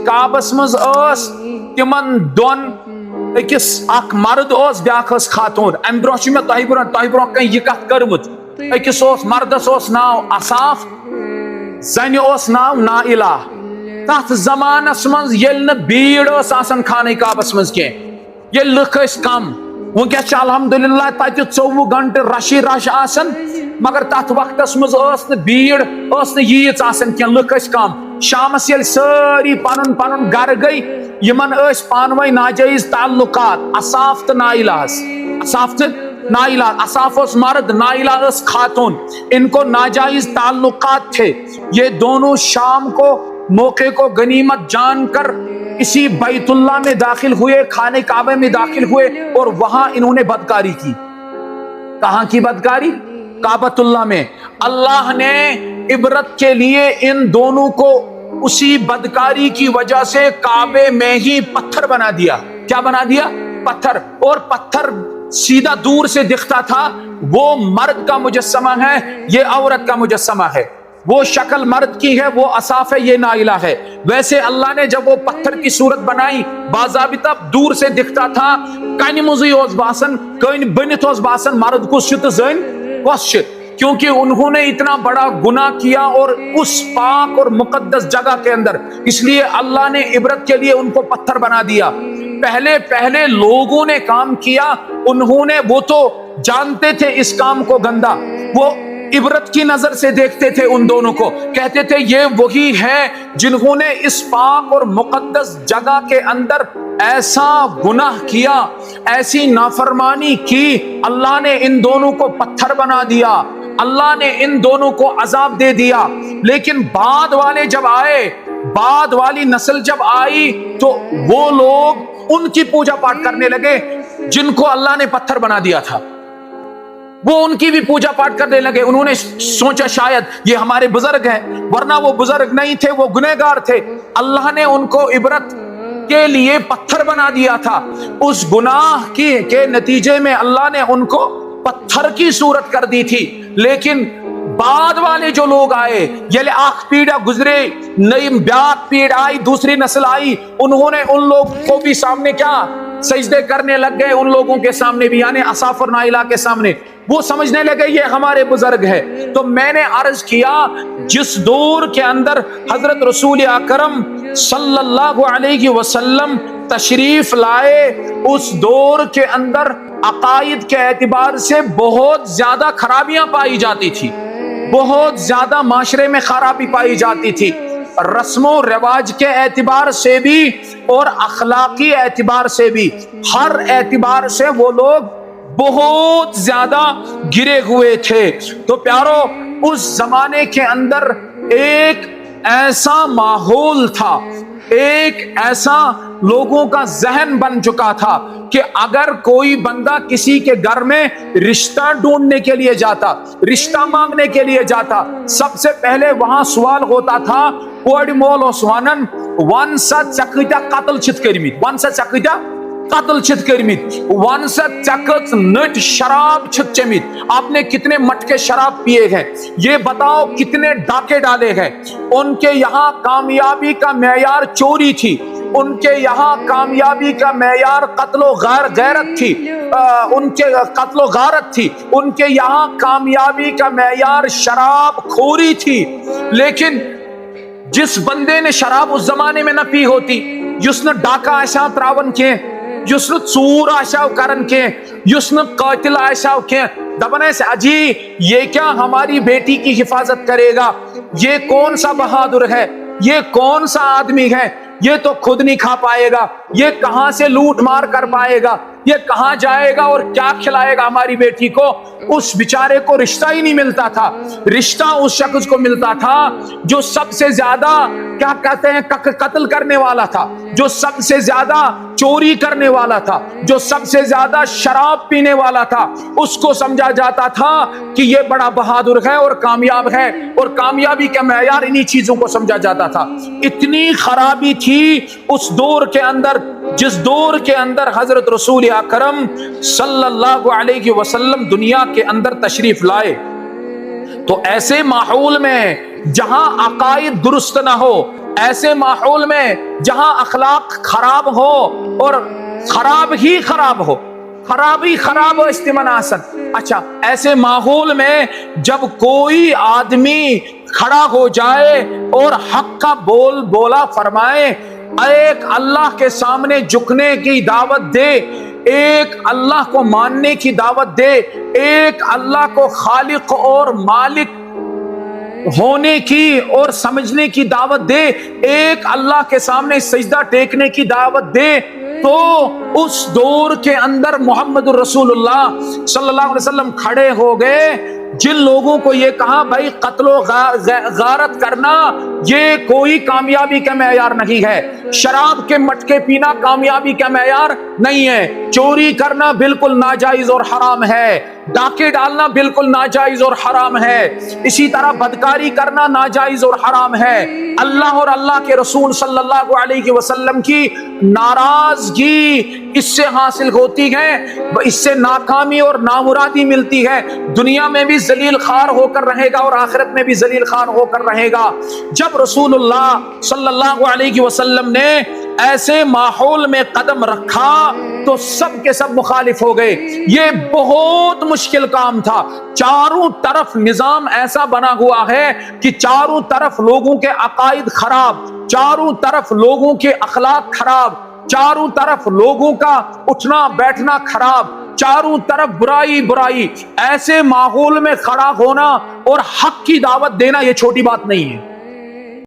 کعبس مز تمن دون اکس اخ مرد بیاکھ خاتون ام برہ میں تہ برہ کہیں یہ کت کرمت اکس مردس ناو اصاف زن ناو نائلہ تات زمانس مز یل بیڑ آسان خانہ کعبس مز کی یہ لکھ کم ونکس الحمدللہ تتہ 24 گھنٹہ رشی رش آسن مگر تات وقتس مز بیڑ ییژ آسان کی لکھ کم شامس یل ساری پن پن گھر گئی یمن پانوی ناجائز تعلقات اصاف تو نائلہ اصاف تو نائلہ اصاف مرد نائلہ خاتون ان کو ناجائز تعلقات تھے یہ دونوں شام کو موقع کو غنیمت جان کر اسی بیت اللہ میں داخل ہوئے خانہ کعبہ میں داخل ہوئے اور وہاں انہوں نے بدکاری کی کہاں کی بدکاری کعبۃ اللہ میں اللہ نے عبرت کے لیے ان دونوں کو اسی بدکاری کی وجہ سے کعبے میں ہی پتھر بنا دیا کیا بنا دیا پتھر اور پتھر سیدھا دور سے دکھتا تھا وہ مرد کا مجسمہ ہے یہ عورت کا مجسمہ ہے وہ شکل مرد کی ہے وہ اصاف ہے یہ نائلہ ہے ویسے اللہ نے جب وہ پتھر کی صورت بنائی باضابطہ دور سے دکھتا تھا کن مزی باسن کن بنت باسن مرد کو شت زن کس کیونکہ انہوں نے اتنا بڑا گناہ کیا اور اس پاک اور مقدس جگہ کے اندر اس لیے اللہ نے عبرت کے لیے ان کو پتھر بنا دیا پہلے لوگوں نے کام کیا انہوں نے وہ تو جانتے تھے اس کام کو گندا وہ عبرت کی نظر سے دیکھتے تھے ان دونوں کو کہتے تھے یہ وہی ہے جنہوں نے اس پاک اور مقدس جگہ کے اندر ایسا گناہ کیا ایسی نافرمانی کی اللہ نے ان دونوں کو پتھر بنا دیا اللہ نے ان دونوں کو عذاب دے دیا لیکن بعد والے جب آئے بعد والی نسل جب آئی تو وہ لوگ ان کی پوجا پاٹ کرنے لگے جن کو اللہ نے پتھر بنا دیا تھا وہ ان کی بھی پوجا پاٹ کرنے لگے انہوں نے سوچا شاید یہ ہمارے بزرگ ہیں ورنہ وہ بزرگ نہیں تھے وہ گنہگار تھے اللہ نے ان کو عبرت کے لیے پتھر بنا دیا تھا اس گناہ کے نتیجے میں اللہ نے ان کو پتھر کی صورت کر دی تھی لیکن بعد والے جو لوگ آئے یہ آخ پیڑا گزرے نئی بیاک پیڑ آئی دوسری نسل آئی انہوں نے ان لوگ کو بھی سامنے کیا سجدے کرنے لگ گئے ان لوگوں کے سامنے بھی یعنی اصاف اور نائلہ کے سامنے وہ سمجھنے لگے یہ ہمارے بزرگ ہے تو میں نے عرض کیا جس دور کے اندر حضرت رسول اکرم صلی اللہ علیہ وسلم تشریف لائے اس دور کے اندر عقائد کے اعتبار سے بہت زیادہ خرابیاں پائی جاتی تھی بہت زیادہ معاشرے میں خرابی پائی جاتی تھی رسم و رواج کے اعتبار سے بھی اور اخلاقی اعتبار سے بھی ہر اعتبار سے وہ لوگ بہت زیادہ گرے ہوئے تھے تو پیارو اس زمانے کے اندر ایک ایسا ماحول تھا ایک ایسا لوگوں کا ذہن بن چکا تھا کہ اگر کوئی بندہ کسی کے گھر میں رشتہ ڈھونڈنے کے لیے جاتا رشتہ مانگنے کے لیے جاتا سب سے پہلے وہاں سوال ہوتا تھا کوڑ مول وانن ون سا چکتا قتل چھت کرمت ون سا چکتا قتل چھت کرمت ون سا چکت نٹ شراب چھت چمت آپ نے کتنے مٹکے شراب پیے ہیں یہ بتاؤ کتنے ڈاکے ڈالے ہیں ان کے یہاں کامیابی کا معیار چوری تھی ان کے یہاں کامیابی کا معیار قتل و غیرت تھی ان کے قتل و غارت تھی ان کے یہاں کامیابی کا معیار شراب خوری تھی لیکن جس بندے نے شراب اس زمانے میں نہ پی ہوتی جس نے ڈاکہ آشا تراون کے جس نے ژور آشا کرن کے جس نے قاتل آشا کے دبن ایسے اجی یہ کیا ہماری بیٹی کی حفاظت کرے گا یہ کون سا بہادر ہے یہ کون سا آدمی ہے یہ تو خود نہیں کھا پائے گا یہ کہاں سے لوٹ مار کر پائے گا یہ کہاں جائے گا اور کیا کھلائے گا ہماری بیٹی کو اس بیچارے کو رشتہ ہی نہیں ملتا تھا رشتہ اس شخص کو ملتا تھا جو سب سے زیادہ کیا کہتے ہیں قتل کرنے والا تھا جو سب سے زیادہ چوری کرنے والا تھا جو سب سے زیادہ شراب پینے والا تھا اس کو سمجھا جاتا تھا کہ یہ بڑا بہادر ہے اور کامیاب ہے اور کامیابی کا معیار انہی چیزوں کو سمجھا جاتا تھا اتنی خرابی تھی اس دور کے اندر جس دور کے اندر حضرت رسول اکرم صلی اللہ علیہ وسلم دنیا کے اندر تشریف لائے تو ایسے ماحول میں جہاں عقائد درست نہ ہو ایسے ماحول میں جہاں اخلاق خراب ہو اور خراب ہی خراب ہو، خرابی خراب ہو استمن آسن، اچھا ایسے ماحول میں جب کوئی آدمی کھڑا ہو جائے اور حق کا بول بولا فرمائے، ایک اللہ کے سامنے جھکنے کی دعوت دے، ایک اللہ کو ماننے کی دعوت دے، ایک اللہ کو خالق اور مالک ہونے کی اور سمجھنے کی دعوت دے، ایک اللہ کے سامنے سجدہ ٹیکنے کی دعوت دے، تو اس دور کے اندر محمد الرسول اللہ صلی اللہ علیہ وسلم کھڑے ہو گئے۔ جن لوگوں کو یہ کہا بھائی قتل و غارت کرنا یہ کوئی کامیابی کا معیار نہیں ہے، شراب کے مٹکے پینا کامیابی کا معیار نہیں ہے، چوری کرنا بالکل ناجائز اور حرام ہے، ڈاکے ڈالنا بالکل ناجائز اور حرام ہے، اسی طرح بدکاری کرنا ناجائز اور حرام ہے، اللہ اور اللہ کے رسول صلی اللہ علیہ وسلم کی ناراضگی اس سے حاصل ہوتی ہے، اس سے ناکامی اور نامرادی ملتی ہے، دنیا میں بھی ذلیل خوار ہو کر رہے گا اور آخرت میں بھی ذلیل خوار ہو کر رہے گا۔ جب رسول اللہ صلی اللہ علیہ وسلم نے ایسے ماحول میں قدم رکھا تو سب کے سب مخالف ہو گئے۔ یہ بہت مشکل کام تھا، چاروں طرف نظام ایسا بنا ہوا ہے کہ چاروں طرف لوگوں کے عقائد خراب، چاروں طرف لوگوں کے اخلاق خراب، چاروں طرف لوگوں کا اٹھنا بیٹھنا خراب، چاروں طرف برائی برائی۔ ایسے ماحول میں کھڑا ہونا اور حق کی دعوت دینا یہ چھوٹی بات نہیں ہے۔